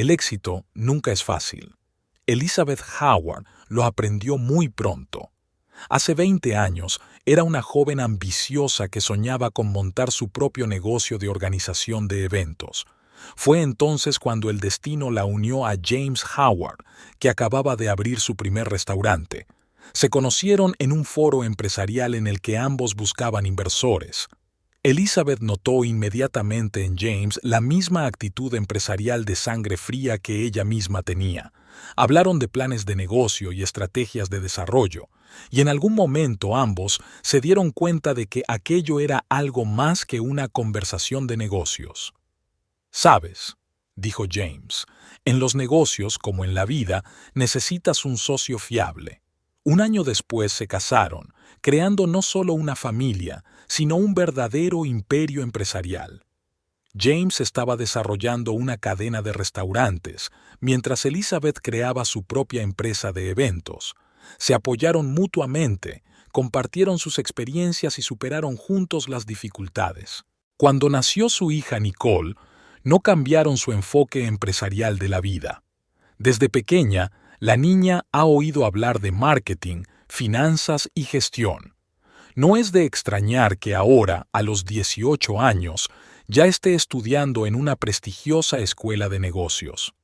El éxito nunca es fácil. Elizabeth Howard lo aprendió muy pronto. Hace 20 años era una joven ambiciosa que soñaba con montar su propio negocio de organización de eventos. Fue entonces cuando el destino la unió a James Howard, que acababa de abrir su primer restaurante. Se conocieron en un foro empresarial en el que ambos buscaban inversores. Elizabeth notó inmediatamente en James la misma actitud empresarial de sangre fría que ella misma tenía. Hablaron de planes de negocio y estrategias de desarrollo, y en algún momento ambos se dieron cuenta de que aquello era algo más que una conversación de negocios. «Sabes», dijo James, «en los negocios, como en la vida, necesitas un socio fiable». Un año después se casaron, creando no solo una familia, sino un verdadero imperio empresarial. James estaba desarrollando una cadena de restaurantes, mientras Elizabeth creaba su propia empresa de eventos. Se apoyaron mutuamente, compartieron sus experiencias y superaron juntos las dificultades. Cuando nació su hija Nicole, no cambiaron su enfoque empresarial de la vida. Desde pequeña, la niña ha oído hablar de marketing, finanzas y gestión. No es de extrañar que ahora, a los 18 años, ya esté estudiando en una prestigiosa escuela de negocios.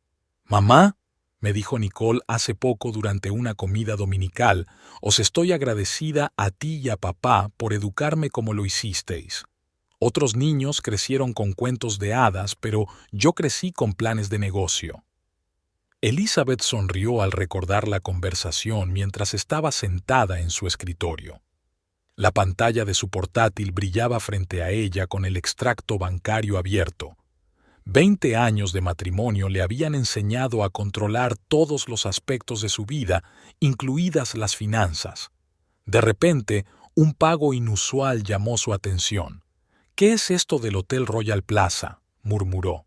«Mamá», me dijo Nicole hace poco durante una comida dominical, «os estoy agradecida a ti y a papá por educarme como lo hicisteis. Otros niños crecieron con cuentos de hadas, pero yo crecí con planes de negocio». Elizabeth sonrió al recordar la conversación mientras estaba sentada en su escritorio. La pantalla de su portátil brillaba frente a ella con el extracto bancario abierto. 20 años de matrimonio le habían enseñado a controlar todos los aspectos de su vida, incluidas las finanzas. De repente, un pago inusual llamó su atención. «¿Qué es esto del Hotel Royal Plaza?», murmuró.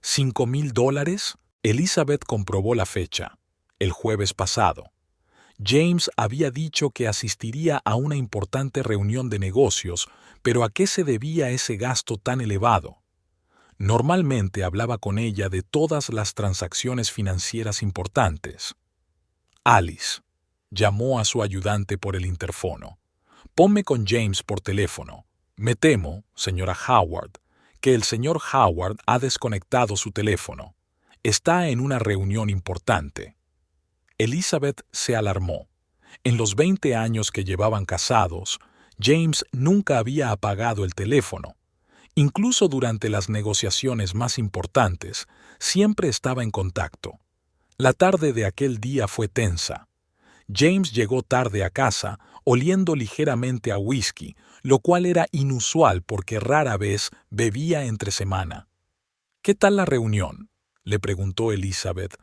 $5,000. Elizabeth comprobó la fecha. El jueves pasado. James había dicho que asistiría a una importante reunión de negocios, pero ¿a qué se debía ese gasto tan elevado? Normalmente hablaba con ella de todas las transacciones financieras importantes. «Alice», llamó a su ayudante por el interfono. «Ponme con James por teléfono. Me temo, señora Howard, que el señor Howard ha desconectado su teléfono. Está en una reunión importante». Elizabeth se alarmó. En los 20 años que llevaban casados, James nunca había apagado el teléfono. Incluso durante las negociaciones más importantes, siempre estaba en contacto. La tarde de aquel día fue tensa. James llegó tarde a casa, oliendo ligeramente a whisky, lo cual era inusual porque rara vez bebía entre semana. «¿Qué tal la reunión?», le preguntó Elizabeth,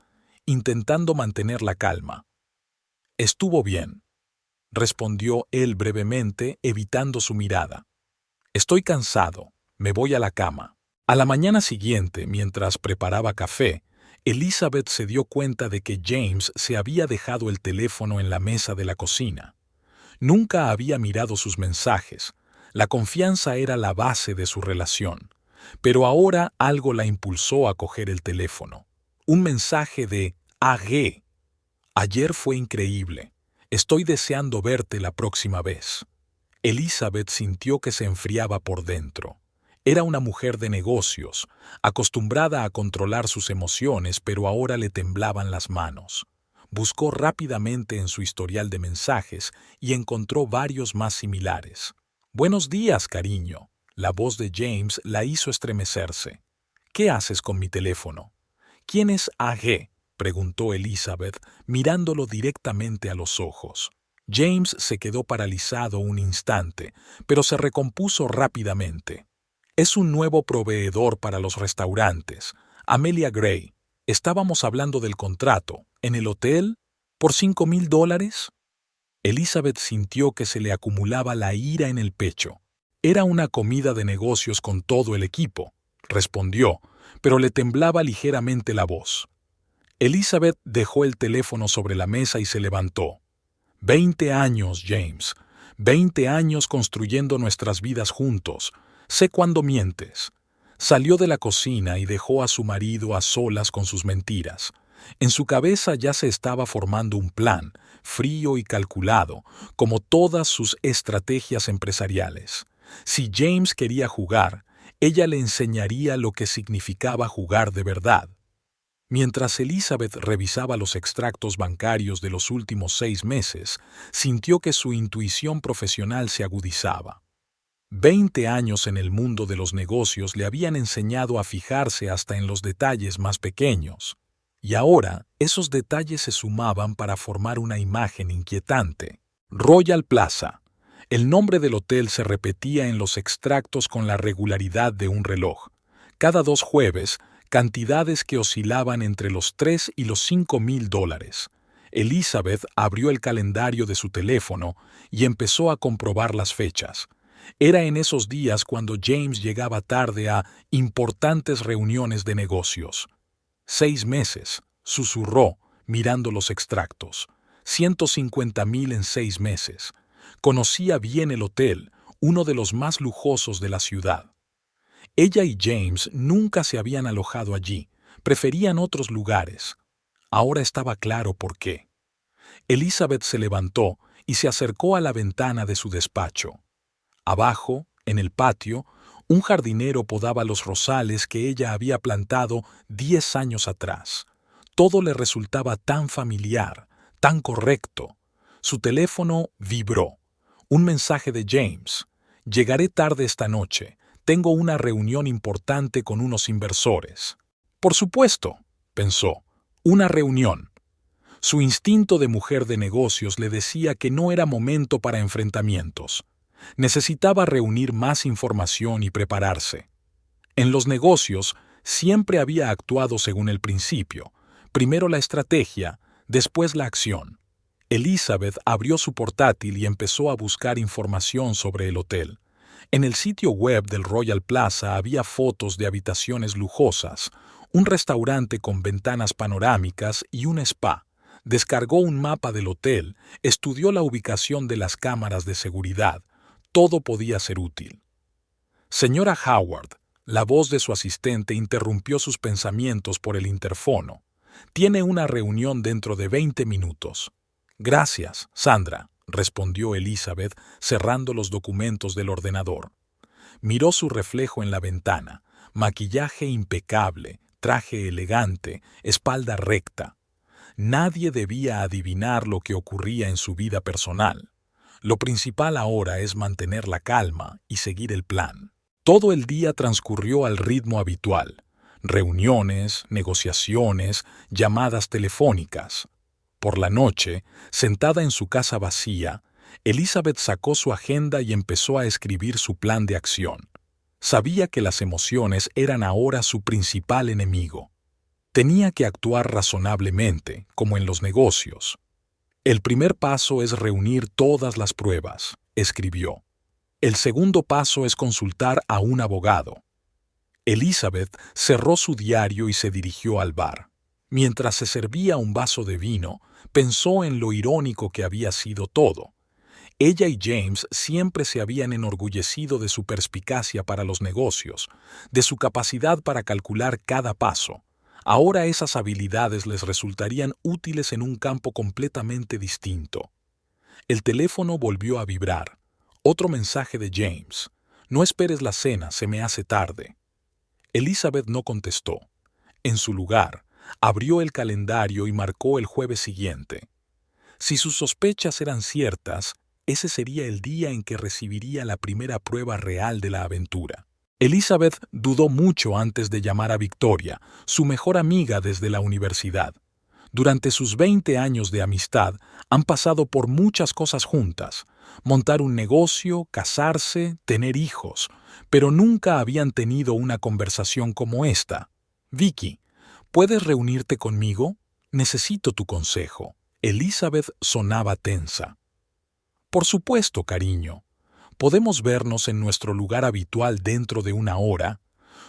intentando mantener la calma. «Estuvo bien», respondió él brevemente, evitando su mirada. «Estoy cansado, me voy a la cama». A la mañana siguiente, mientras preparaba café, Elizabeth se dio cuenta de que James se había dejado el teléfono en la mesa de la cocina. Nunca había mirado sus mensajes. La confianza era la base de su relación. Pero ahora algo la impulsó a coger el teléfono. Un mensaje de AG. «Ayer fue increíble. Estoy deseando verte la próxima vez». Elizabeth sintió que se enfriaba por dentro. Era una mujer de negocios, acostumbrada a controlar sus emociones, pero ahora le temblaban las manos. Buscó rápidamente en su historial de mensajes y encontró varios más similares. «Buenos días, cariño». La voz de James la hizo estremecerse. «¿Qué haces con mi teléfono?». «¿Quién es AG?», preguntó Elizabeth, mirándolo directamente a los ojos. James se quedó paralizado un instante, pero se recompuso rápidamente. «Es un nuevo proveedor para los restaurantes, Amelia Gray. Estábamos hablando del contrato, en el hotel, por $5,000». Elizabeth sintió que se le acumulaba la ira en el pecho. «Era una comida de negocios con todo el equipo», respondió, pero le temblaba ligeramente la voz. Elizabeth dejó el teléfono sobre la mesa y se levantó. 20 años, James. 20 años construyendo nuestras vidas juntos. Sé cuándo mientes. Salió de la cocina y dejó a su marido a solas con sus mentiras. En su cabeza ya se estaba formando un plan, frío y calculado, como todas sus estrategias empresariales. Si James quería jugar, ella le enseñaría lo que significaba jugar de verdad. Mientras Elizabeth revisaba los extractos bancarios de los últimos 6 meses, sintió que su intuición profesional se agudizaba. 20 años en el mundo de los negocios le habían enseñado a fijarse hasta en los detalles más pequeños. Y ahora, esos detalles se sumaban para formar una imagen inquietante. Royal Plaza. El nombre del hotel se repetía en los extractos con la regularidad de un reloj. Cada 2 jueves, cantidades que oscilaban entre los 3 y los $5,000. Elizabeth abrió el calendario de su teléfono y empezó a comprobar las fechas. Era en esos días cuando James llegaba tarde a importantes reuniones de negocios. 6 meses, susurró, mirando los extractos. 150,000 en 6 meses. Conocía bien el hotel, uno de los más lujosos de la ciudad. Ella y James nunca se habían alojado allí, preferían otros lugares. Ahora estaba claro por qué. Elizabeth se levantó y se acercó a la ventana de su despacho. Abajo, en el patio, un jardinero podaba los rosales que ella había plantado 10 años atrás. Todo le resultaba tan familiar, tan correcto. Su teléfono vibró. Un mensaje de James. Llegaré tarde esta noche. Tengo una reunión importante con unos inversores. Por supuesto, pensó, una reunión. Su instinto de mujer de negocios le decía que no era momento para enfrentamientos. Necesitaba reunir más información y prepararse. En los negocios siempre había actuado según el principio, primero la estrategia, después la acción. Elizabeth abrió su portátil y empezó a buscar información sobre el hotel. En el sitio web del Royal Plaza había fotos de habitaciones lujosas, un restaurante con ventanas panorámicas y un spa. Descargó un mapa del hotel, estudió la ubicación de las cámaras de seguridad. Todo podía ser útil. Señora Howard, la voz de su asistente interrumpió sus pensamientos por el interfono. Tiene una reunión dentro de 20 minutos. Gracias, Sandra, respondió Elizabeth, cerrando los documentos del ordenador. Miró su reflejo en la ventana, maquillaje impecable, traje elegante, espalda recta. Nadie debía adivinar lo que ocurría en su vida personal. Lo principal ahora es mantener la calma y seguir el plan. Todo el día transcurrió al ritmo habitual. Reuniones, negociaciones, llamadas telefónicas. Por la noche, sentada en su casa vacía, Elizabeth sacó su agenda y empezó a escribir su plan de acción. Sabía que las emociones eran ahora su principal enemigo. Tenía que actuar razonablemente, como en los negocios. El primer paso es reunir todas las pruebas, escribió. El segundo paso es consultar a un abogado. Elizabeth cerró su diario y se dirigió al bar. Mientras se servía un vaso de vino, pensó en lo irónico que había sido todo. Ella y James siempre se habían enorgullecido de su perspicacia para los negocios, de su capacidad para calcular cada paso. Ahora esas habilidades les resultarían útiles en un campo completamente distinto. El teléfono volvió a vibrar. Otro mensaje de James. No esperes la cena, se me hace tarde. Elizabeth no contestó. En su lugar, abrió el calendario y marcó el jueves siguiente. Si sus sospechas eran ciertas, ese sería el día en que recibiría la primera prueba real de la aventura. Elizabeth dudó mucho antes de llamar a Victoria, su mejor amiga desde la universidad. Durante sus 20 años de amistad han pasado por muchas cosas juntas: montar un negocio, casarse, tener hijos, pero nunca habían tenido una conversación como esta. Vicky, ¿puedes reunirte conmigo? Necesito tu consejo. Elizabeth sonaba tensa. Por supuesto, cariño. Podemos vernos en nuestro lugar habitual dentro de una hora.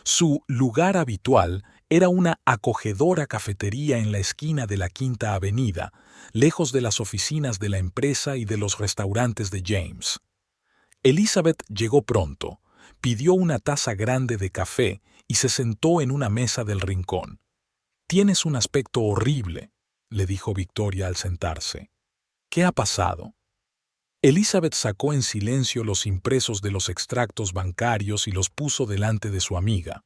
Su lugar habitual era una acogedora cafetería en la esquina de la Quinta Avenida, lejos de las oficinas de la empresa y de los restaurantes de James. Elizabeth llegó pronto, pidió una taza grande de café y se sentó en una mesa del rincón. «Tienes un aspecto horrible», le dijo Victoria al sentarse. «¿Qué ha pasado?» Elizabeth sacó en silencio los impresos de los extractos bancarios y los puso delante de su amiga.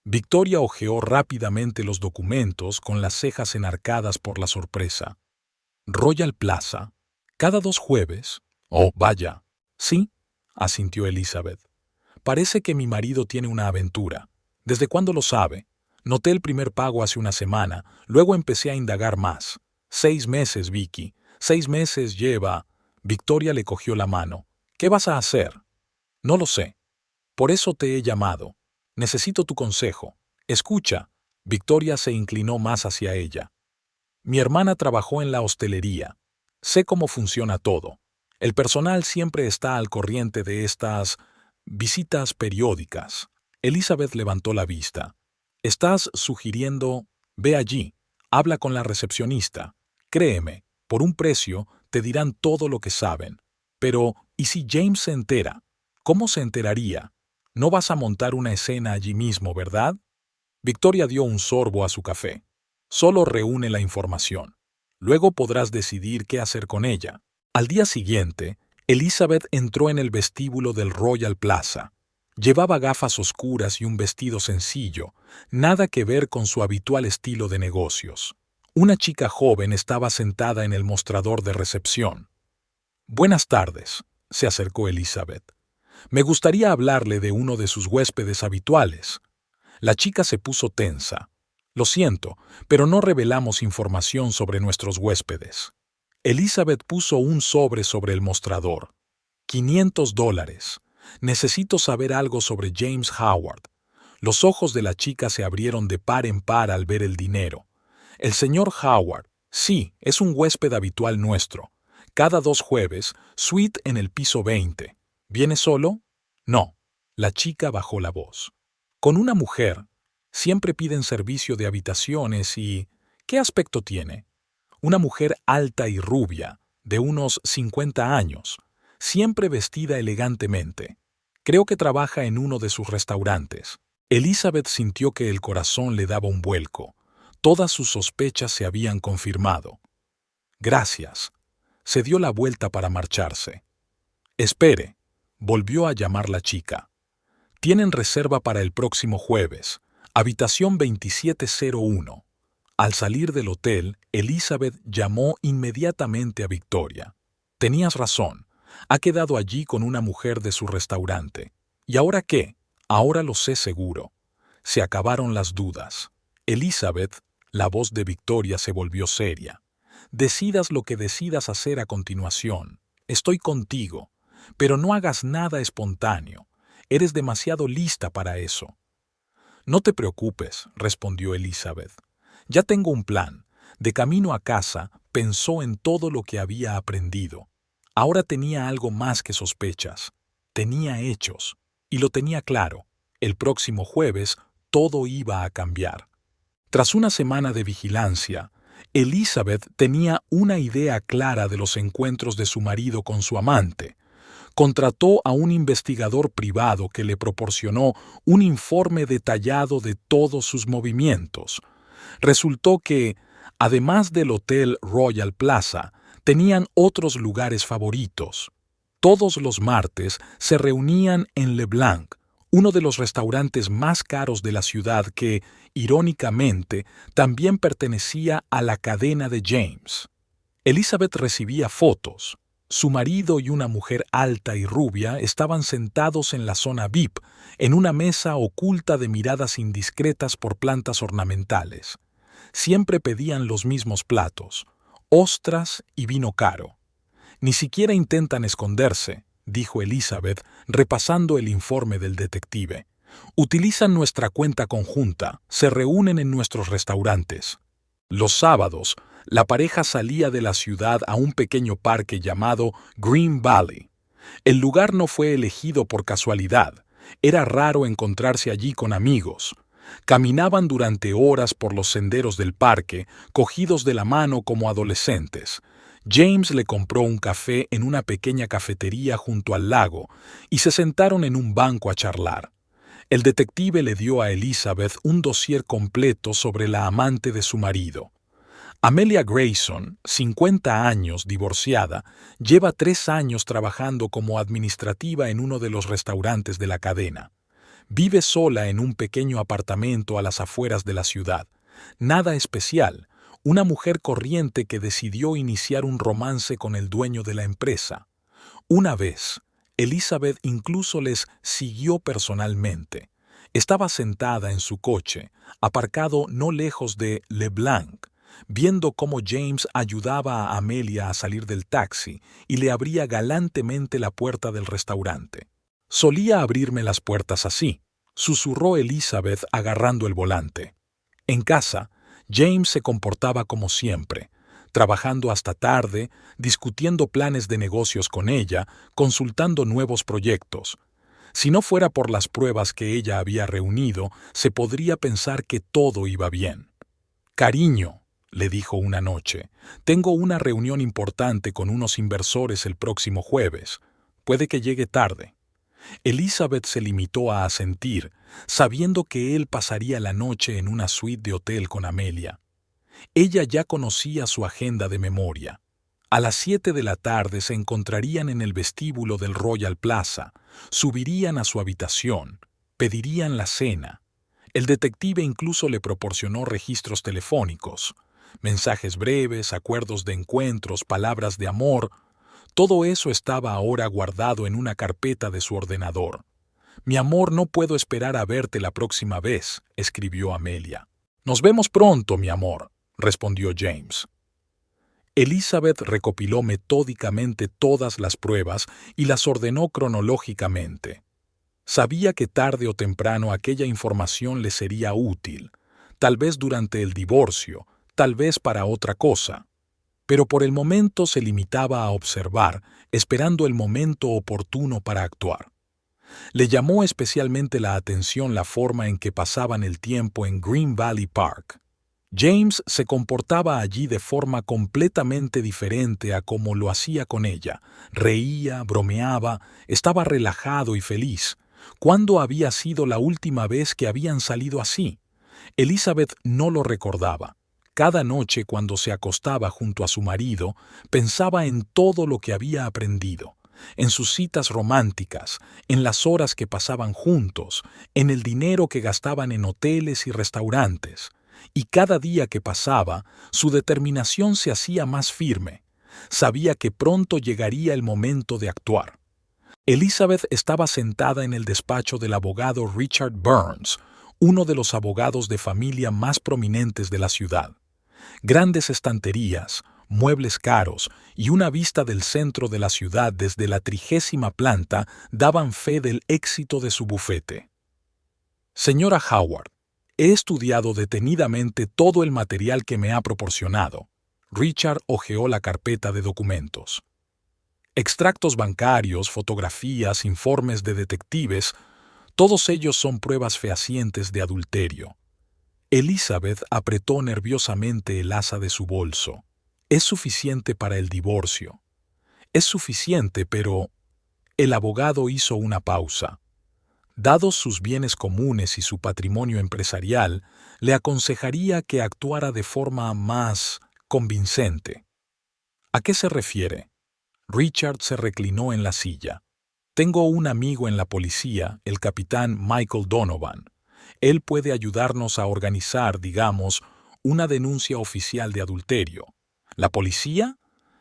Victoria hojeó rápidamente los documentos con las cejas enarcadas por la sorpresa. «Royal Plaza. Cada 2 jueves. Oh, vaya. Sí», asintió Elizabeth. «Parece que mi marido tiene una aventura. ¿Desde cuándo lo sabe? Noté el primer pago hace una semana, luego empecé a indagar más. 6 meses, Vicky. 6 meses lleva». Victoria le cogió la mano. «¿Qué vas a hacer?» «No lo sé. Por eso te he llamado. Necesito tu consejo. Escucha». Victoria se inclinó más hacia ella. «Mi hermana trabajó en la hostelería. Sé cómo funciona todo. El personal siempre está al corriente de estas visitas periódicas». Elizabeth levantó la vista. «¿Estás sugiriendo? Ve allí. Habla con la recepcionista. Créeme, por un precio te dirán todo lo que saben. Pero, ¿y si James se entera? ¿Cómo se enteraría? No vas a montar una escena allí mismo, ¿verdad?» Victoria dio un sorbo a su café. «Solo reúne la información. Luego podrás decidir qué hacer con ella». Al día siguiente, Elizabeth entró en el vestíbulo del Royal Plaza. Llevaba gafas oscuras y un vestido sencillo, nada que ver con su habitual estilo de negocios. Una chica joven estaba sentada en el mostrador de recepción. «Buenas tardes», se acercó Elizabeth. «Me gustaría hablarle de uno de sus huéspedes habituales». La chica se puso tensa. «Lo siento, pero no revelamos información sobre nuestros huéspedes». Elizabeth puso un sobre el mostrador. $500. Necesito saber algo sobre James Howard. Los ojos de la chica se abrieron de par en par al ver el dinero. «El señor Howard, sí, es un huésped habitual nuestro. Cada 2 jueves, suite en el piso 20. ¿Viene solo?» «No». La chica bajó la voz. «Con una mujer. Siempre piden servicio de habitaciones y... ¿Qué aspecto tiene?» «Una mujer alta y rubia, de unos 50 años, siempre vestida elegantemente. Creo que trabaja en uno de sus restaurantes». Elizabeth sintió que el corazón le daba un vuelco. Todas sus sospechas se habían confirmado. «Gracias». Se dio la vuelta para marcharse. «Espere», volvió a llamar la chica. «Tienen reserva para el próximo jueves, habitación 2701. Al salir del hotel, Elizabeth llamó inmediatamente a Victoria. «Tenías razón. Ha quedado allí con una mujer de su restaurante. ¿Y ahora qué? Ahora lo sé seguro». Se acabaron las dudas. Elizabeth, la voz de Victoria se volvió seria. «Decidas lo que decidas hacer a continuación. Estoy contigo. Pero no hagas nada espontáneo. Eres demasiado lista para eso». «No te preocupes», respondió Elizabeth. «Ya tengo un plan». De camino a casa, pensó en todo lo que había aprendido. Ahora tenía algo más que sospechas. Tenía hechos. Y lo tenía claro. El próximo jueves, todo iba a cambiar. Tras una semana de vigilancia, Elizabeth tenía una idea clara de los encuentros de su marido con su amante. Contrató a un investigador privado que le proporcionó un informe detallado de todos sus movimientos. Resultó que, además del Hotel Royal Plaza, tenían otros lugares favoritos. Todos los martes se reunían en Le Blanc, uno de los restaurantes más caros de la ciudad que, irónicamente, también pertenecía a la cadena de James. Elizabeth recibía fotos. Su marido y una mujer alta y rubia estaban sentados en la zona VIP, en una mesa oculta de miradas indiscretas por plantas ornamentales. Siempre pedían los mismos platos, ostras y vino caro. «Ni siquiera intentan esconderse», dijo Elizabeth, repasando el informe del detective. «Utilizan nuestra cuenta conjunta, se reúnen en nuestros restaurantes». Los sábados, la pareja salía de la ciudad a un pequeño parque llamado Green Valley. El lugar no fue elegido por casualidad. Era raro encontrarse allí con amigos. Caminaban durante horas por los senderos del parque, cogidos de la mano como adolescentes. James le compró un café en una pequeña cafetería junto al lago y se sentaron en un banco a charlar. El detective le dio a Elizabeth un dossier completo sobre la amante de su marido. Amelia Grayson, 50 años, divorciada, lleva 3 años trabajando como administrativa en uno de los restaurantes de la cadena. Vive sola en un pequeño apartamento a las afueras de la ciudad. Nada especial, una mujer corriente que decidió iniciar un romance con el dueño de la empresa. Una vez, Elizabeth incluso les siguió personalmente. Estaba sentada en su coche, aparcado no lejos de LeBlanc, viendo cómo James ayudaba a Amelia a salir del taxi y le abría galantemente la puerta del restaurante. Solía abrirme las puertas así, susurró Elizabeth agarrando el volante. En casa, James se comportaba como siempre, trabajando hasta tarde, discutiendo planes de negocios con ella, consultando nuevos proyectos. Si no fuera por las pruebas que ella había reunido, se podría pensar que todo iba bien. «Cariño», le dijo una noche, «tengo una reunión importante con unos inversores el próximo jueves. Puede que llegue tarde». Elizabeth se limitó a asentir, sabiendo que él pasaría la noche en una suite de hotel con Amelia. Ella ya conocía su agenda de memoria. A las 7 de la tarde se encontrarían en el vestíbulo del Royal Plaza, subirían a su habitación, pedirían la cena. El detective incluso le proporcionó registros telefónicos, mensajes breves, acuerdos de encuentros, palabras de amor. Todo eso estaba ahora guardado en una carpeta de su ordenador. «Mi amor, no puedo esperar a verte la próxima vez», escribió Amelia. «Nos vemos pronto, mi amor», respondió James. Elizabeth recopiló metódicamente todas las pruebas y las ordenó cronológicamente. Sabía que tarde o temprano aquella información le sería útil, tal vez durante el divorcio, tal vez para otra cosa. Pero por el momento se limitaba a observar, esperando el momento oportuno para actuar. Le llamó especialmente la atención la forma en que pasaban el tiempo en Green Valley Park. James se comportaba allí de forma completamente diferente a como lo hacía con ella. Reía, bromeaba, estaba relajado y feliz. ¿Cuándo había sido la última vez que habían salido así? Elizabeth no lo recordaba. Cada noche cuando se acostaba junto a su marido, pensaba en todo lo que había aprendido, en sus citas románticas, en las horas que pasaban juntos, en el dinero que gastaban en hoteles y restaurantes. Y cada día que pasaba, su determinación se hacía más firme. Sabía que pronto llegaría el momento de actuar. Elizabeth estaba sentada en el despacho del abogado Richard Burns, uno de los abogados de familia más prominentes de la ciudad. Grandes estanterías, muebles caros y una vista del centro de la ciudad desde la 30ª planta daban fe del éxito de su bufete. «Señora Howard, he estudiado detenidamente todo el material que me ha proporcionado». Richard hojeó la carpeta de documentos. Extractos bancarios, fotografías, informes de detectives, todos ellos son pruebas fehacientes de adulterio. Elizabeth apretó nerviosamente el asa de su bolso. «Es suficiente para el divorcio». «Es suficiente, pero...» El abogado hizo una pausa. Dados sus bienes comunes y su patrimonio empresarial, le aconsejaría que actuara de forma más convincente. ¿A qué se refiere? Richard se reclinó en la silla. «Tengo un amigo en la policía, el capitán Michael Donovan. Él puede ayudarnos a organizar, digamos, una denuncia oficial de adulterio». «¿La policía?»,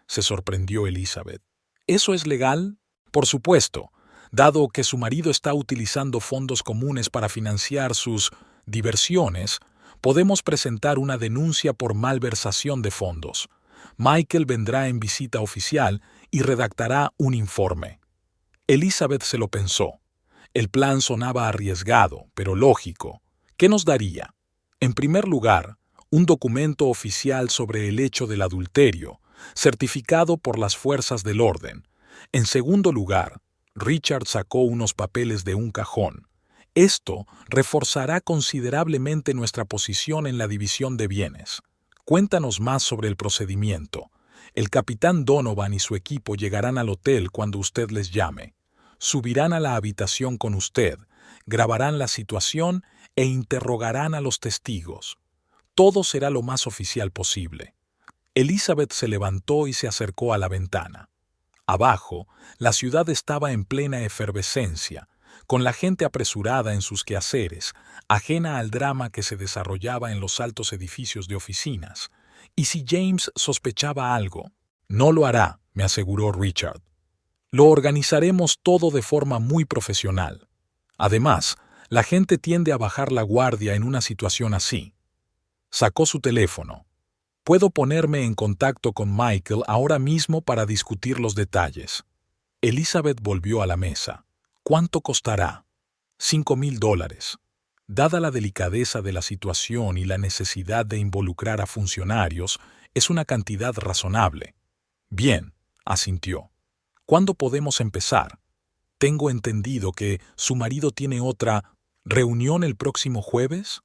se sorprendió Elizabeth. «¿Eso es legal?». «Por supuesto, dado que su marido está utilizando fondos comunes para financiar sus diversiones, podemos presentar una denuncia por malversación de fondos. Michael vendrá en visita oficial y redactará un informe». Elizabeth se lo pensó. El plan sonaba arriesgado, pero lógico. ¿Qué nos daría? En primer lugar, un documento oficial sobre el hecho del adulterio, certificado por las fuerzas del orden. En segundo lugar, Richard sacó unos papeles de un cajón. Esto reforzará considerablemente nuestra posición en la división de bienes. Cuéntanos más sobre el procedimiento. El capitán Donovan y su equipo llegarán al hotel cuando usted les llame. Subirán a la habitación con usted, grabarán la situación e interrogarán a los testigos. Todo será lo más oficial posible. Elizabeth se levantó y se acercó a la ventana. Abajo, la ciudad estaba en plena efervescencia, con la gente apresurada en sus quehaceres, ajena al drama que se desarrollaba en los altos edificios de oficinas. Y si James sospechaba algo, no lo hará, me aseguró Richard. Lo organizaremos todo de forma muy profesional. Además, la gente tiende a bajar la guardia en una situación así. Sacó su teléfono. Puedo ponerme en contacto con Michael ahora mismo para discutir los detalles. Elizabeth volvió a la mesa. ¿Cuánto costará? $5,000. Dada la delicadeza de la situación y la necesidad de involucrar a funcionarios, es una cantidad razonable. Bien, asintió. ¿Cuándo podemos empezar? Tengo entendido que su marido tiene otra reunión el próximo jueves.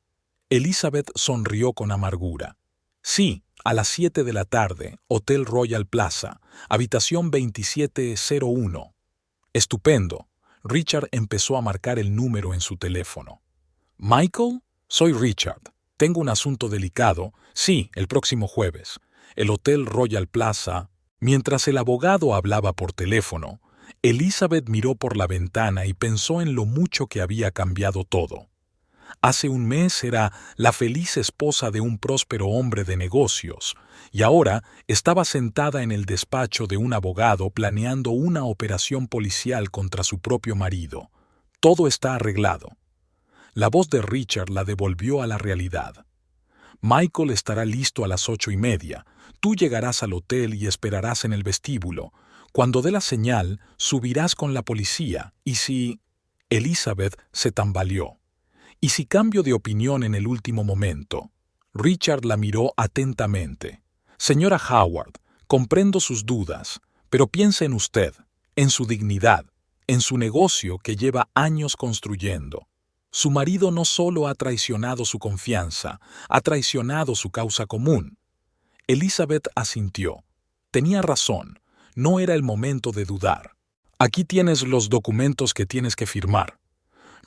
Elizabeth sonrió con amargura. Sí, a las 7 de la tarde, Hotel Royal Plaza, habitación 2701. Estupendo. Richard empezó a marcar el número en su teléfono. Michael, soy Richard. Tengo un asunto delicado. Sí, el próximo jueves. El Hotel Royal Plaza. Mientras el abogado hablaba por teléfono, Elizabeth miró por la ventana y pensó en lo mucho que había cambiado todo. Hace un mes era la feliz esposa de un próspero hombre de negocios, y ahora estaba sentada en el despacho de un abogado planeando una operación policial contra su propio marido. Todo está arreglado. La voz de Richard la devolvió a la realidad. Michael estará listo a las 8:30. Tú llegarás al hotel y esperarás en el vestíbulo. Cuando dé la señal, subirás con la policía. Y si... Elizabeth se tambaleó. ¿Y si cambio de opinión en el último momento? Richard la miró atentamente. Señora Howard, comprendo sus dudas, pero piense en usted, en su dignidad, en su negocio que lleva años construyendo. Su marido no solo ha traicionado su confianza, ha traicionado su causa común. Elizabeth asintió. Tenía razón, no era el momento de dudar. Aquí tienes los documentos que tienes que firmar.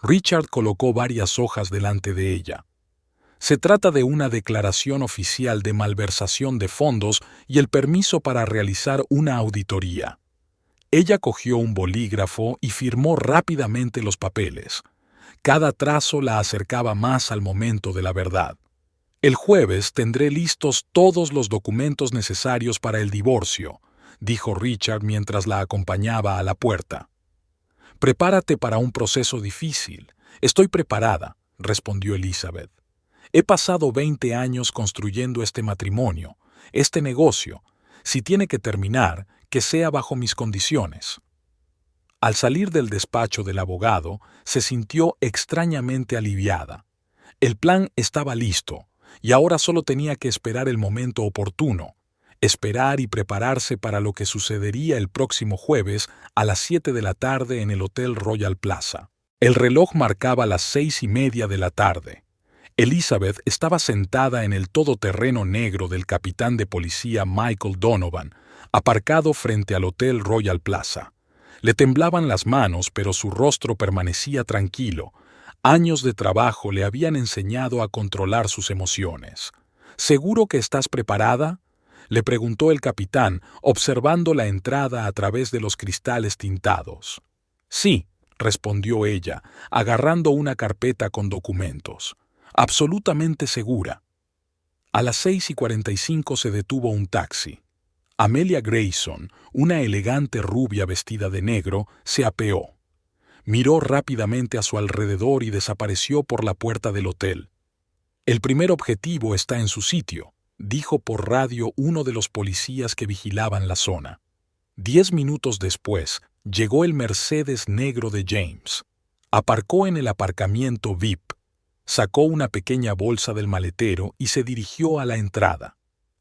Richard colocó varias hojas delante de ella. Se trata de una declaración oficial de malversación de fondos y el permiso para realizar una auditoría. Ella cogió un bolígrafo y firmó rápidamente los papeles. Cada trazo la acercaba más al momento de la verdad. El jueves tendré listos todos los documentos necesarios para el divorcio, dijo Richard mientras la acompañaba a la puerta. Prepárate para un proceso difícil. Estoy preparada, respondió Elizabeth. He pasado 20 años construyendo este matrimonio, este negocio. Si tiene que terminar, que sea bajo mis condiciones. Al salir del despacho del abogado, se sintió extrañamente aliviada. El plan estaba listo, y ahora solo tenía que esperar el momento oportuno, esperar y prepararse para lo que sucedería el próximo jueves a las 7 de la tarde en el Hotel Royal Plaza. El reloj marcaba las 6:30 de la tarde. Elizabeth estaba sentada en el todoterreno negro del capitán de policía Michael Donovan, aparcado frente al Hotel Royal Plaza. Le temblaban las manos, pero su rostro permanecía tranquilo. Años de trabajo le habían enseñado a controlar sus emociones. ¿Seguro que estás preparada?, le preguntó el capitán, observando la entrada a través de los cristales tintados. Sí, respondió ella, agarrando una carpeta con documentos. Absolutamente segura. A las 6:45 se detuvo un taxi. Amelia Grayson, una elegante rubia vestida de negro, se apeó. Miró rápidamente a su alrededor y desapareció por la puerta del hotel. El primer objetivo está en su sitio, dijo por radio uno de los policías que vigilaban la zona. 10 minutos después, llegó el Mercedes negro de James. Aparcó en el aparcamiento VIP. Sacó una pequeña bolsa del maletero y se dirigió a la entrada.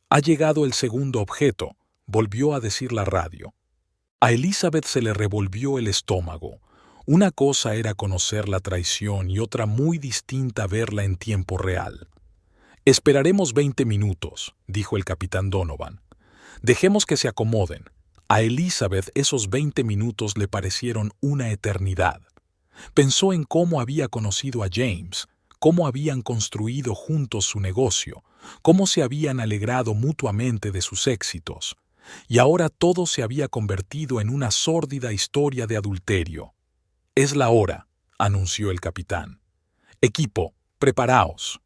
Ha llegado el segundo objeto, volvió a decir la radio. A Elizabeth se le revolvió el estómago. Una cosa era conocer la traición y otra muy distinta verla en tiempo real. Esperaremos 20 minutos, dijo el capitán Donovan. Dejemos que se acomoden. A Elizabeth esos 20 minutos le parecieron una eternidad. Pensó en cómo había conocido a James, cómo habían construido juntos su negocio, cómo se habían alegrado mutuamente de sus éxitos, y ahora todo se había convertido en una sórdida historia de adulterio. «Es la hora», anunció el capitán. «Equipo, preparaos».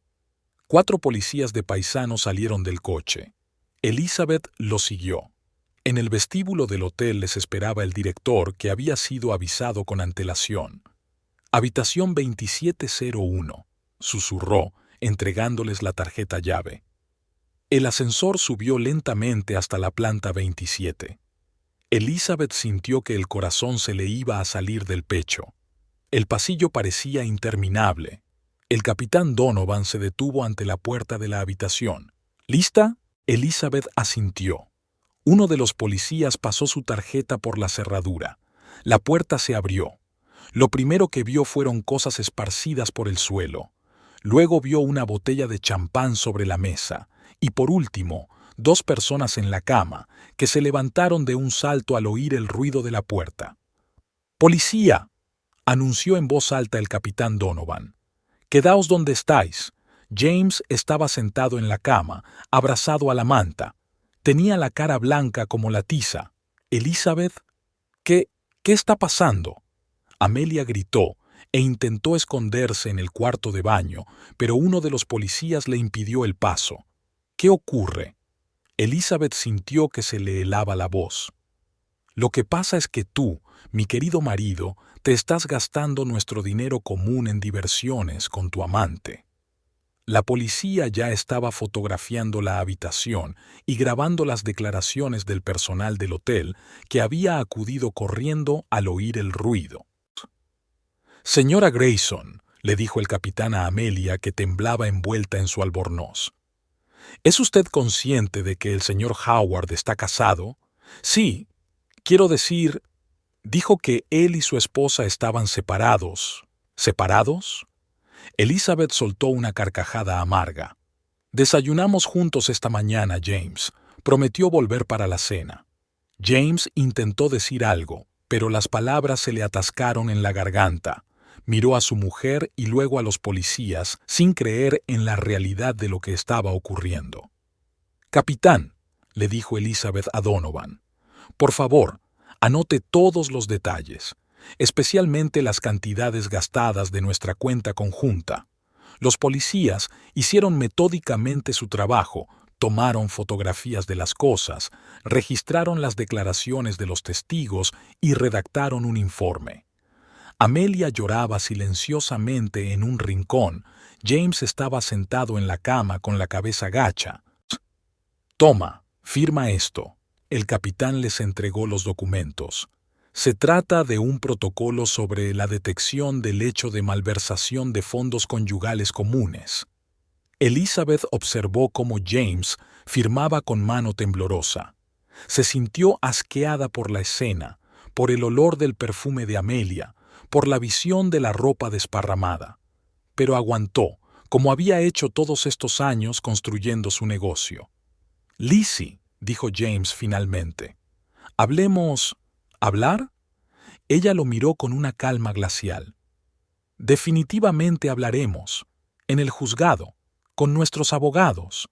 4 policías de paisano salieron del coche. Elizabeth los siguió. En el vestíbulo del hotel les esperaba el director, que había sido avisado con antelación. «Habitación 2701», susurró, entregándoles la tarjeta llave. El ascensor subió lentamente hasta la planta 27. Elizabeth sintió que el corazón se le iba a salir del pecho. El pasillo parecía interminable. El capitán Donovan se detuvo ante la puerta de la habitación. «¿Lista?». Elizabeth asintió. Uno de los policías pasó su tarjeta por la cerradura. La puerta se abrió. Lo primero que vio fueron cosas esparcidas por el suelo. Luego vio una botella de champán sobre la mesa. Y por último, 2 personas en la cama, que se levantaron de un salto al oír el ruido de la puerta. «¡Policía!», anunció en voz alta el capitán Donovan. «Quedaos donde estáis». James estaba sentado en la cama, abrazado a la manta. Tenía la cara blanca como la tiza. «Elizabeth, ¿qué está pasando?». Amelia gritó e intentó esconderse en el cuarto de baño, pero uno de los policías le impidió el paso. «¿Qué ocurre?». Elizabeth sintió que se le helaba la voz. «Lo que pasa es que tú, mi querido marido, te estás gastando nuestro dinero común en diversiones con tu amante». La policía ya estaba fotografiando la habitación y grabando las declaraciones del personal del hotel, que había acudido corriendo al oír el ruido. «Señora Grayson», le dijo el capitán a Amelia, que temblaba envuelta en su albornoz. «¿Es usted consciente de que el señor Howard está casado?». «Sí, quiero decir», dijo que él y su esposa estaban separados. «¿Separados?». Elizabeth soltó una carcajada amarga. «Desayunamos juntos esta mañana, James. Prometió volver para la cena». James intentó decir algo, pero las palabras se le atascaron en la garganta. Miró a su mujer y luego a los policías, sin creer en la realidad de lo que estaba ocurriendo. «Capitán», le dijo Elizabeth a Donovan, «por favor, anote todos los detalles, especialmente las cantidades gastadas de nuestra cuenta conjunta». Los policías hicieron metódicamente su trabajo, tomaron fotografías de las cosas, registraron las declaraciones de los testigos y redactaron un informe. Amelia lloraba silenciosamente en un rincón. James estaba sentado en la cama con la cabeza gacha. «Toma, firma esto». El capitán les entregó los documentos. Se trata de un protocolo sobre la detección del hecho de malversación de fondos conyugales comunes. Elizabeth observó cómo James firmaba con mano temblorosa. Se sintió asqueada por la escena, por el olor del perfume de Amelia, por la visión de la ropa desparramada. Pero aguantó, como había hecho todos estos años construyendo su negocio. «Lizzie», dijo James finalmente, «hablemos». «¿Hablar?». Ella lo miró con una calma glacial. «Definitivamente hablaremos. En el juzgado, con nuestros abogados».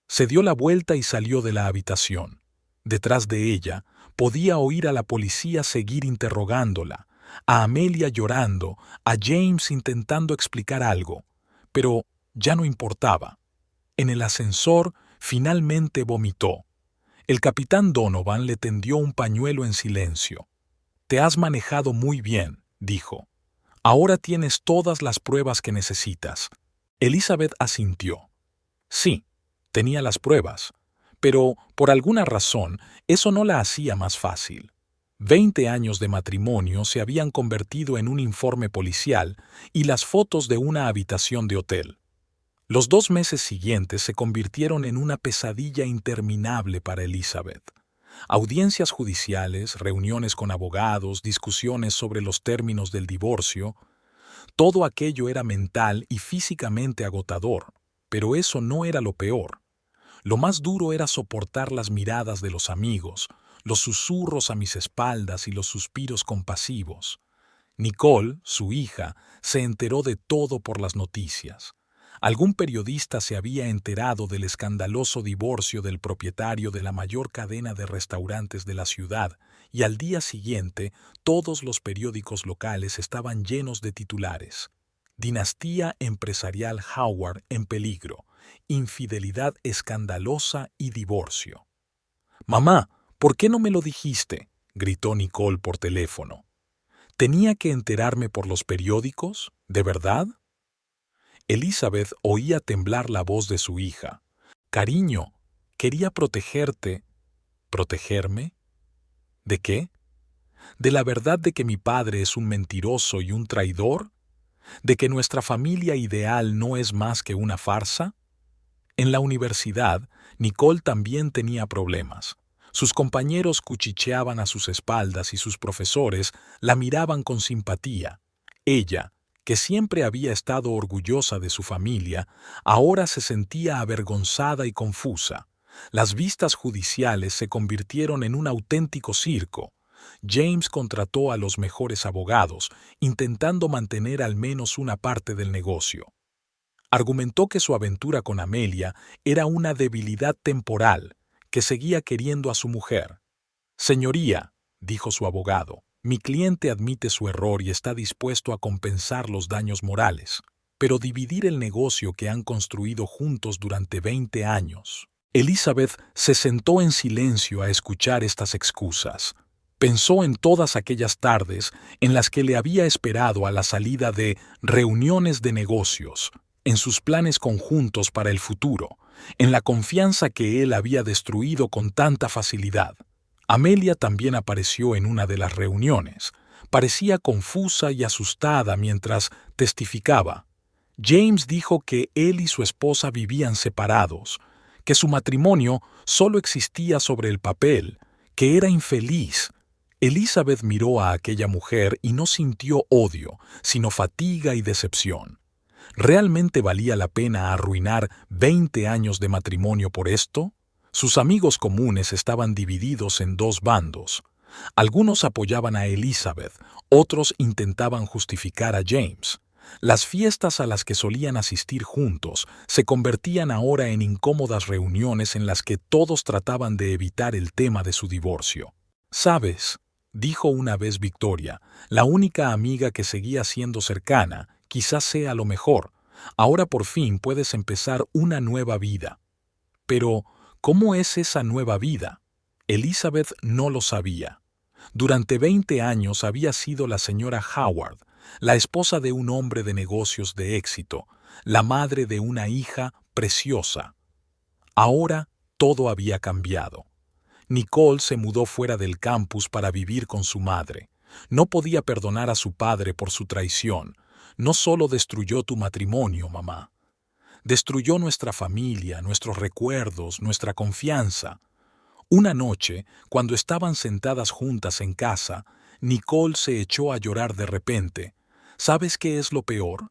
Se dio la vuelta y salió de la habitación. Detrás de ella podía oír a la policía seguir interrogándola, a Amelia llorando, a James intentando explicar algo, pero ya no importaba. En el ascensor finalmente vomitó. El capitán Donovan le tendió un pañuelo en silencio. «Te has manejado muy bien», dijo. «Ahora tienes todas las pruebas que necesitas». Elizabeth asintió. Sí, tenía las pruebas, pero por alguna razón eso no la hacía más fácil. 20 años de matrimonio se habían convertido en un informe policial y las fotos de una habitación de hotel. Los 2 meses siguientes se convirtieron en una pesadilla interminable para Elizabeth. Audiencias judiciales, reuniones con abogados, discusiones sobre los términos del divorcio. Todo aquello era mental y físicamente agotador, pero eso no era lo peor. Lo más duro era soportar las miradas de los amigos, los susurros a mis espaldas y los suspiros compasivos. Nicole, su hija, se enteró de todo por las noticias. Algún periodista se había enterado del escandaloso divorcio del propietario de la mayor cadena de restaurantes de la ciudad, y al día siguiente todos los periódicos locales estaban llenos de titulares. Dinastía empresarial Howard en peligro, infidelidad escandalosa y divorcio. «Mamá, ¿por qué no me lo dijiste?», gritó Nicole por teléfono. «¿Tenía que enterarme por los periódicos? ¿De verdad?». Elizabeth oía temblar la voz de su hija. «Cariño, quería protegerte». ¿Protegerme? ¿De qué? ¿De la verdad de que mi padre es un mentiroso y un traidor? ¿De que nuestra familia ideal no es más que una farsa? En la universidad, Nicole también tenía problemas. Sus compañeros cuchicheaban a sus espaldas y sus profesores la miraban con simpatía. Ella, que siempre había estado orgullosa de su familia, ahora se sentía avergonzada y confusa. Las vistas judiciales se convirtieron en un auténtico circo. James contrató a los mejores abogados, intentando mantener al menos una parte del negocio. Argumentó que su aventura con Amelia era una debilidad temporal, que seguía queriendo a su mujer. «Señoría», dijo su abogado, «mi cliente admite su error y está dispuesto a compensar los daños morales, pero dividir el negocio que han construido juntos durante 20 años». Elizabeth se sentó en silencio a escuchar estas excusas. Pensó en todas aquellas tardes en las que le había esperado a la salida de reuniones de negocios, en sus planes conjuntos para el futuro, en la confianza que él había destruido con tanta facilidad. Amelia también apareció en una de las reuniones. Parecía confusa y asustada mientras testificaba. James dijo que él y su esposa vivían separados, que su matrimonio solo existía sobre el papel, que era infeliz. Elizabeth miró a aquella mujer y no sintió odio, sino fatiga y decepción. ¿Realmente valía la pena arruinar 20 años de matrimonio por esto? Sus amigos comunes estaban divididos en dos bandos. Algunos apoyaban a Elizabeth, otros intentaban justificar a James. Las fiestas a las que solían asistir juntos se convertían ahora en incómodas reuniones en las que todos trataban de evitar el tema de su divorcio. «¿Sabes?», dijo una vez Victoria, la única amiga que seguía siendo cercana, «quizás sea lo mejor. Ahora por fin puedes empezar una nueva vida». Pero, ¿cómo es esa nueva vida? Elizabeth no lo sabía. Durante 20 años había sido la señora Howard, la esposa de un hombre de negocios de éxito, la madre de una hija preciosa. Ahora todo había cambiado. Nicole se mudó fuera del campus para vivir con su madre. No podía perdonar a su padre por su traición. «No solo destruyó tu matrimonio, mamá. Destruyó nuestra familia, nuestros recuerdos, nuestra confianza». Una noche, cuando estaban sentadas juntas en casa, Nicole se echó a llorar de repente. «¿Sabes qué es lo peor?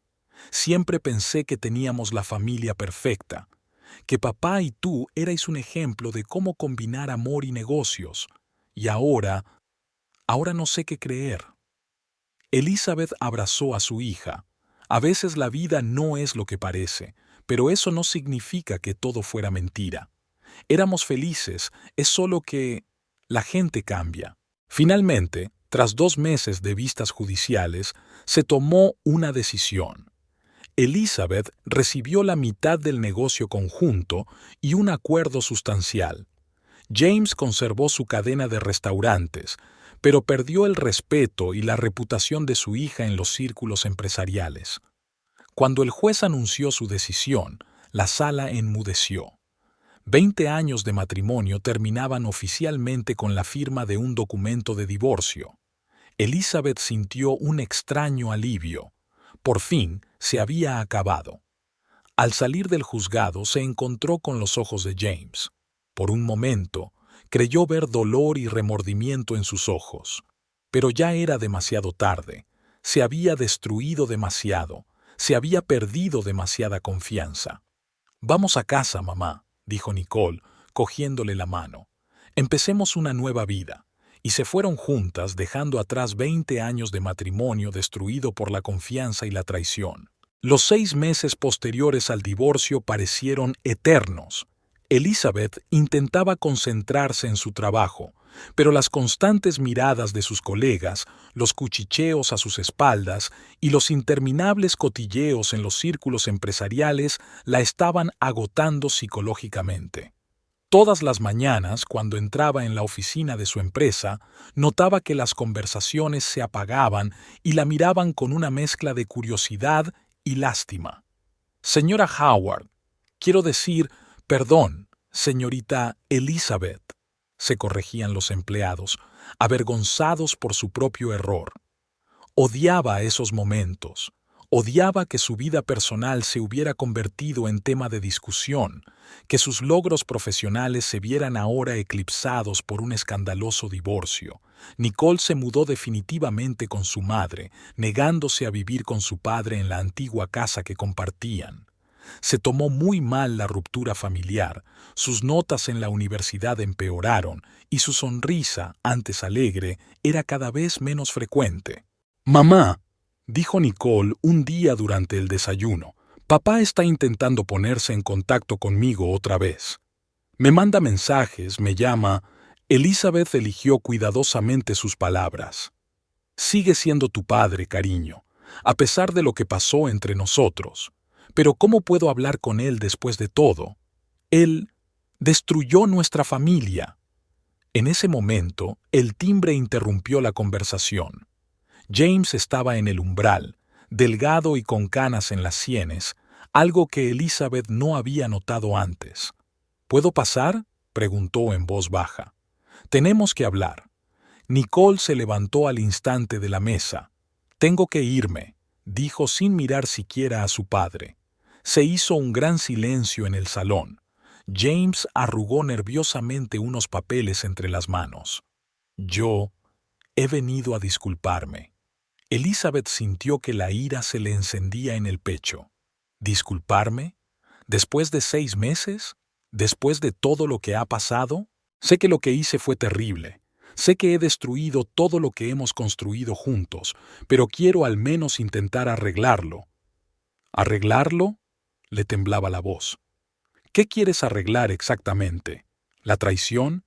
Siempre pensé que teníamos la familia perfecta, que papá y tú erais un ejemplo de cómo combinar amor y negocios. Y ahora no sé qué creer». Elizabeth abrazó a su hija. A veces la vida no es lo que parece, pero eso no significa que todo fuera mentira. Éramos felices, es solo que la gente cambia. Finalmente, tras 2 meses de vistas judiciales, se tomó una decisión. Elizabeth recibió la mitad del negocio conjunto y un acuerdo sustancial. James conservó su cadena de restaurantes, pero perdió el respeto y la reputación de su hija en los círculos empresariales. Cuando el juez anunció su decisión, la sala enmudeció. 20 años de matrimonio terminaban oficialmente con la firma de un documento de divorcio. Elizabeth sintió un extraño alivio. Por fin se había acabado. Al salir del juzgado se encontró con los ojos de James. Por un momento, creyó ver dolor y remordimiento en sus ojos. Pero ya era demasiado tarde. Se había destruido demasiado. Se había perdido demasiada confianza. «Vamos a casa, mamá», dijo Nicole, cogiéndole la mano. «Empecemos una nueva vida. y se fueron juntas dejando atrás 20 años de matrimonio destruido por la confianza y la traición. Los 6 meses posteriores al divorcio parecieron eternos. Elizabeth intentaba concentrarse en su trabajo, pero las constantes miradas de sus colegas, los cuchicheos a sus espaldas y los interminables cotilleos en los círculos empresariales la estaban agotando psicológicamente. Todas las mañanas, cuando entraba en la oficina de su empresa, notaba que las conversaciones se apagaban y la miraban con una mezcla de curiosidad y lástima. Señora Howard, quiero decir, perdón, señorita Elizabeth, se corregían los empleados, avergonzados por su propio error. Odiaba esos momentos. Odiaba que su vida personal se hubiera convertido en tema de discusión, que sus logros profesionales se vieran ahora eclipsados por un escandaloso divorcio. Nicole se mudó definitivamente con su madre, negándose a vivir con su padre en la antigua casa que compartían. Se tomó muy mal la ruptura familiar, sus notas en la universidad empeoraron y su sonrisa, antes alegre, era cada vez menos frecuente. «Mamá», dijo Nicole un día durante el desayuno, «papá está intentando ponerse en contacto conmigo otra vez. Me manda mensajes, me llama». Elizabeth eligió cuidadosamente sus palabras. «Sigue siendo tu padre, cariño, a pesar de lo que pasó entre nosotros. Pero ¿cómo puedo hablar con él después de todo? Él destruyó nuestra familia». En ese momento, el timbre interrumpió la conversación. James estaba en el umbral, delgado y con canas en las sienes, algo que Elizabeth no había notado antes. «¿Puedo pasar?», preguntó en voz baja. «Tenemos que hablar». Nicole se levantó al instante de la mesa. «Tengo que irme», dijo sin mirar siquiera a su padre. Se hizo un gran silencio en el salón. James arrugó nerviosamente unos papeles entre las manos. «Yo he venido a disculparme». Elizabeth sintió que la ira se le encendía en el pecho. ¿Disculparme? ¿Después de 6 meses? ¿Después de todo lo que ha pasado? Sé que lo que hice fue terrible. Sé que he destruido todo lo que hemos construido juntos, pero quiero al menos intentar arreglarlo. ¿Arreglarlo?, le temblaba la voz. ¿Qué quieres arreglar exactamente? ¿La traición?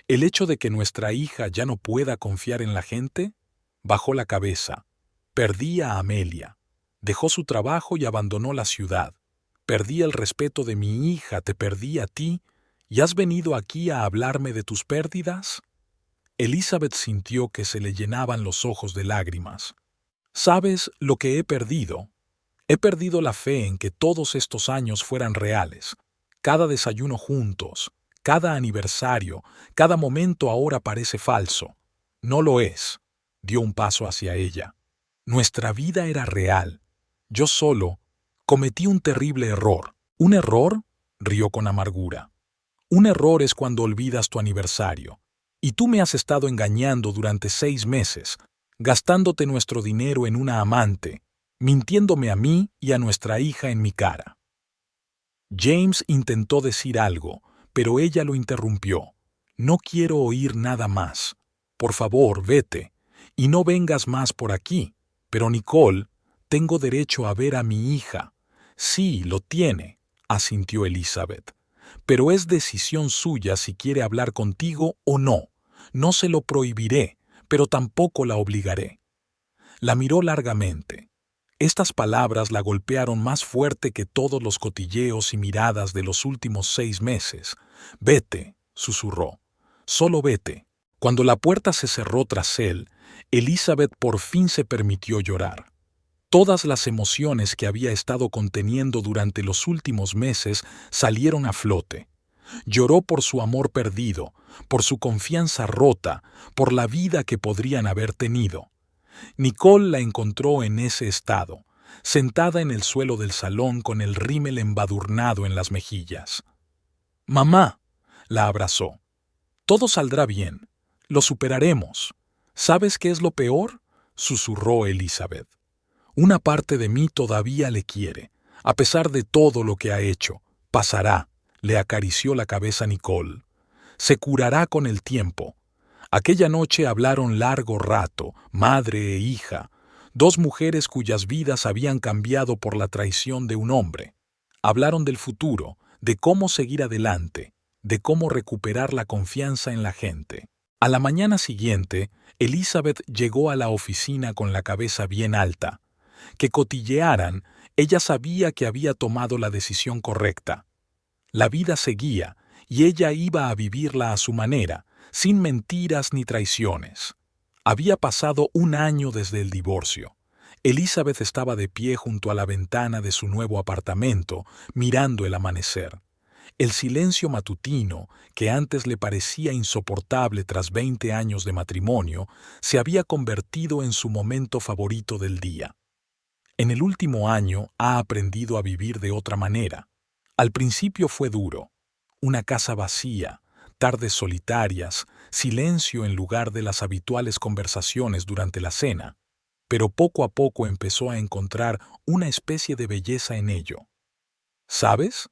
¿El hecho de que nuestra hija ya no pueda confiar en la gente? Bajó la cabeza. Perdí a Amelia. Dejó su trabajo y abandonó la ciudad. Perdí el respeto de mi hija, te perdí a ti, ¿y has venido aquí a hablarme de tus pérdidas? Elizabeth sintió que se le llenaban los ojos de lágrimas. ¿Sabes lo que he perdido? He perdido la fe en que todos estos años fueran reales. Cada desayuno juntos, cada aniversario, cada momento ahora parece falso. No lo es. Dio un paso hacia ella. Nuestra vida era real. Yo solo cometí un terrible error. ¿Un error?, rió con amargura. Un error es cuando olvidas tu aniversario. Y tú me has estado engañando durante 6 meses, gastándote nuestro dinero en una amante, mintiéndome a mí y a nuestra hija en mi cara. James intentó decir algo, pero ella lo interrumpió. No quiero oír nada más. Por favor, vete. Y no vengas más por aquí. Pero Nicole, tengo derecho a ver a mi hija. Sí, lo tiene, asintió Elizabeth. Pero es decisión suya si quiere hablar contigo o no. No se lo prohibiré, pero tampoco la obligaré. La miró largamente. Estas palabras la golpearon más fuerte que todos los cotilleos y miradas de los últimos 6 meses. «Vete», susurró. «Solo vete». Cuando la puerta se cerró tras él, Elizabeth por fin se permitió llorar. Todas las emociones que había estado conteniendo durante los últimos meses salieron a flote. Lloró por su amor perdido, por su confianza rota, por la vida que podrían haber tenido. Nicole la encontró en ese estado, sentada en el suelo del salón con el rímel embadurnado en las mejillas. «Mamá», la abrazó. «Todo saldrá bien. Lo superaremos. ¿Sabes qué es lo peor?», susurró Elizabeth. «Una parte de mí todavía le quiere, a pesar de todo lo que ha hecho. Pasará», le acarició la cabeza Nicole. «Se curará con el tiempo. Aquella noche hablaron largo rato, madre e hija, dos mujeres cuyas vidas habían cambiado por la traición de un hombre. Hablaron del futuro, de cómo seguir adelante, de cómo recuperar la confianza en la gente. A la mañana siguiente, Elizabeth llegó a la oficina con la cabeza bien alta. Que cotillearan, ella sabía que había tomado la decisión correcta. La vida seguía, y ella iba a vivirla a su manera, sin mentiras ni traiciones. Había pasado un año desde el divorcio. Elizabeth estaba de pie junto a la ventana de su nuevo apartamento, mirando el amanecer. El silencio matutino, que antes le parecía insoportable tras 20 años de matrimonio, se había convertido en su momento favorito del día. En el último año ha aprendido a vivir de otra manera. Al principio fue duro. Una casa vacía, tardes solitarias, silencio en lugar de las habituales conversaciones durante la cena. Pero poco a poco empezó a encontrar una especie de belleza en ello. ¿Sabes?,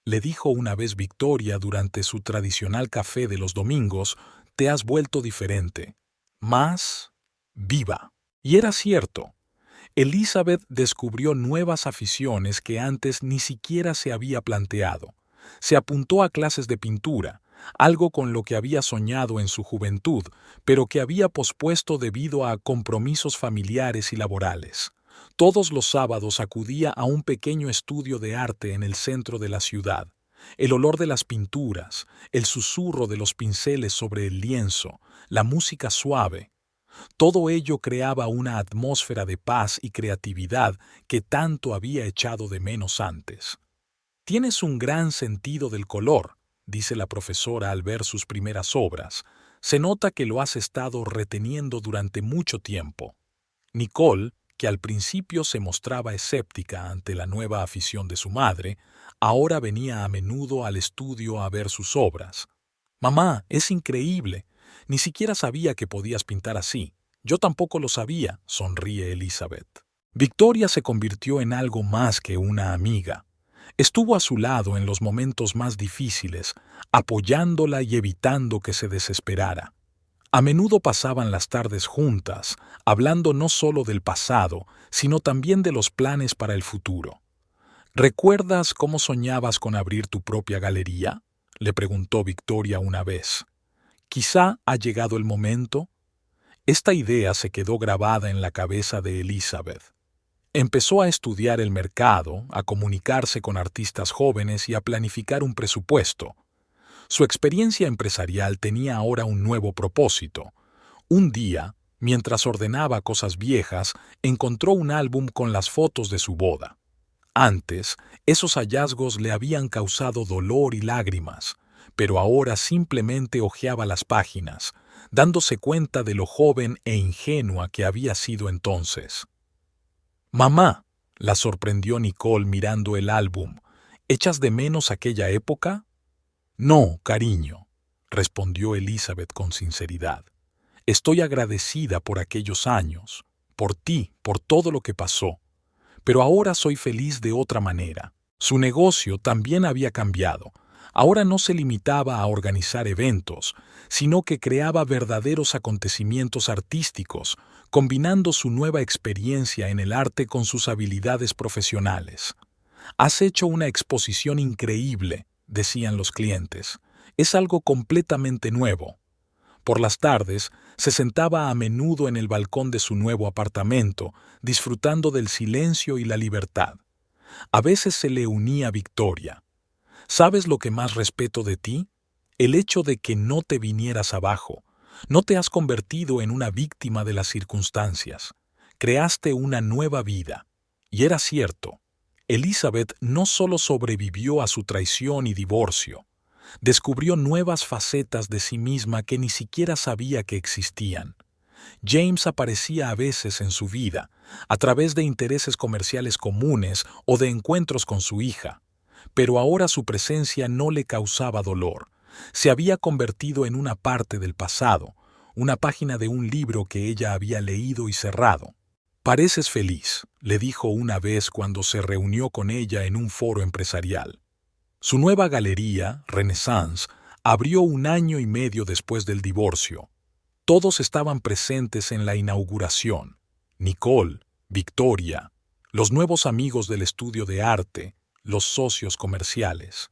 le dijo una vez Victoria durante su tradicional café de los domingos, te has vuelto diferente, más viva. Y era cierto. Elizabeth descubrió nuevas aficiones que antes ni siquiera se había planteado. Se apuntó a clases de pintura, algo con lo que había soñado en su juventud, pero que había pospuesto debido a compromisos familiares y laborales. Todos los sábados acudía a un pequeño estudio de arte en el centro de la ciudad. El olor de las pinturas, el susurro de los pinceles sobre el lienzo, la música suave, todo ello creaba una atmósfera de paz y creatividad que tanto había echado de menos antes. Tienes un gran sentido del color, dice la profesora al ver sus primeras obras. Se nota que lo has estado reteniendo durante mucho tiempo. Nicole, que al principio se mostraba escéptica ante la nueva afición de su madre, ahora venía a menudo al estudio a ver sus obras. «Mamá, es increíble. Ni siquiera sabía que podías pintar así. Yo tampoco lo sabía», sonríe Elizabeth. Victoria se convirtió en algo más que una amiga. Estuvo a su lado en los momentos más difíciles, apoyándola y evitando que se desesperara. A menudo pasaban las tardes juntas, hablando no solo del pasado, sino también de los planes para el futuro. ¿Recuerdas cómo soñabas con abrir tu propia galería?, le preguntó Victoria una vez. ¿Quizá ha llegado el momento? Esta idea se quedó grabada en la cabeza de Elizabeth. Empezó a estudiar el mercado, a comunicarse con artistas jóvenes y a planificar un presupuesto. Su experiencia empresarial tenía ahora un nuevo propósito. Un día, mientras ordenaba cosas viejas, encontró un álbum con las fotos de su boda. Antes, esos hallazgos le habían causado dolor y lágrimas, pero ahora simplemente hojeaba las páginas, dándose cuenta de lo joven e ingenua que había sido entonces. «Mamá», la sorprendió Nicole mirando el álbum, «¿echas de menos aquella época?» «No, cariño», respondió Elizabeth con sinceridad. «Estoy agradecida por aquellos años, por ti, por todo lo que pasó. Pero ahora soy feliz de otra manera». Su negocio también había cambiado. Ahora no se limitaba a organizar eventos, sino que creaba verdaderos acontecimientos artísticos, combinando su nueva experiencia en el arte con sus habilidades profesionales. «Has hecho una exposición increíble», decían los clientes. «Es algo completamente nuevo». Por las tardes, se sentaba a menudo en el balcón de su nuevo apartamento, disfrutando del silencio y la libertad. A veces se le unía Victoria. «¿Sabes lo que más respeto de ti? El hecho de que no te vinieras abajo. No te has convertido en una víctima de las circunstancias. Creaste una nueva vida». Y era cierto. Elizabeth no solo sobrevivió a su traición y divorcio, descubrió nuevas facetas de sí misma que ni siquiera sabía que existían. James aparecía a veces en su vida, a través de intereses comerciales comunes o de encuentros con su hija, pero ahora su presencia no le causaba dolor. Se había convertido en una parte del pasado, una página de un libro que ella había leído y cerrado. «Pareces feliz», le dijo una vez cuando se reunió con ella en un foro empresarial. Su nueva galería, Renaissance, abrió un año y medio después del divorcio. Todos estaban presentes en la inauguración. Nicole, Victoria, los nuevos amigos del estudio de arte, los socios comerciales.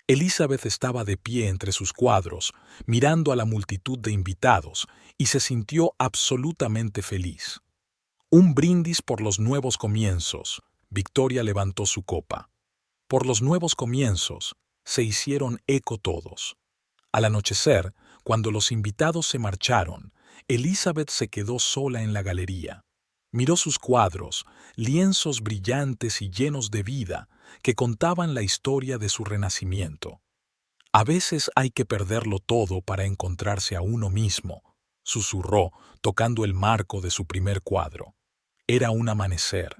Elizabeth estaba de pie entre sus cuadros, mirando a la multitud de invitados, y se sintió absolutamente feliz. Un brindis por los nuevos comienzos. Victoria levantó su copa. Por los nuevos comienzos, se hicieron eco todos. Al anochecer, cuando los invitados se marcharon, Elizabeth se quedó sola en la galería. Miró sus cuadros, lienzos brillantes y llenos de vida, que contaban la historia de su renacimiento. A veces hay que perderlo todo para encontrarse a uno mismo, susurró, tocando el marco de su primer cuadro. Era un amanecer,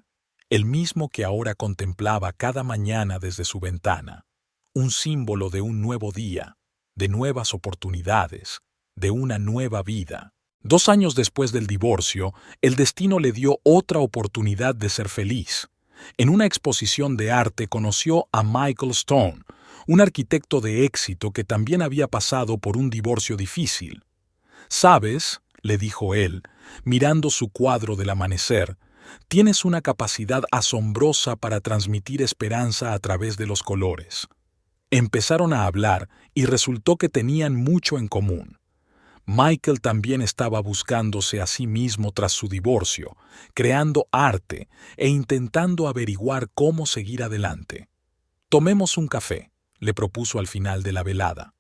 el mismo que ahora contemplaba cada mañana desde su ventana, un símbolo de un nuevo día, de nuevas oportunidades, de una nueva vida. 2 años después del divorcio, el destino le dio otra oportunidad de ser feliz. En una exposición de arte conoció a Michael Stone, un arquitecto de éxito que también había pasado por un divorcio difícil. «¿Sabes?», le dijo él, mirando su cuadro del amanecer, «tienes una capacidad asombrosa para transmitir esperanza a través de los colores». Empezaron a hablar y resultó que tenían mucho en común. Michael también estaba buscándose a sí mismo tras su divorcio, creando arte e intentando averiguar cómo seguir adelante. «Tomemos un café», le propuso al final de la velada.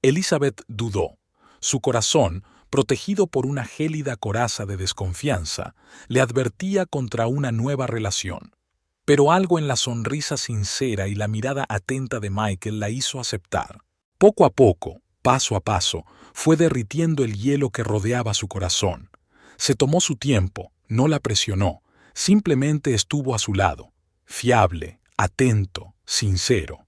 Elizabeth dudó. Su corazón, protegido por una gélida coraza de desconfianza, le advertía contra una nueva relación. Pero algo en la sonrisa sincera y la mirada atenta de Michael la hizo aceptar. Poco a poco, paso a paso, fue derritiendo el hielo que rodeaba su corazón. Se tomó su tiempo, no la presionó, simplemente estuvo a su lado, fiable, atento, sincero.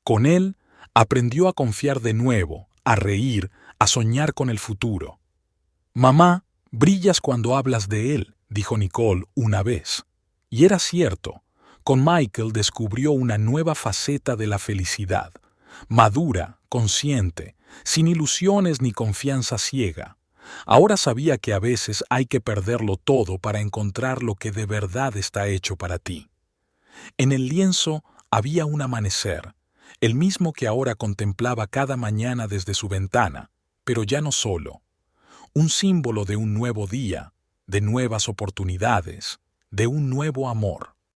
Con él, aprendió a confiar de nuevo, a reír, a soñar con el futuro. «Mamá, brillas cuando hablas de él», dijo Nicole una vez. Y era cierto. Con Michael descubrió una nueva faceta de la felicidad, madura, consciente, sin ilusiones ni confianza ciega. Ahora sabía que a veces hay que perderlo todo para encontrar lo que de verdad está hecho para ti. En el lienzo había un amanecer, el mismo que ahora contemplaba cada mañana desde su ventana, pero ya no solo. Un símbolo de un nuevo día, de nuevas oportunidades, de un nuevo amor.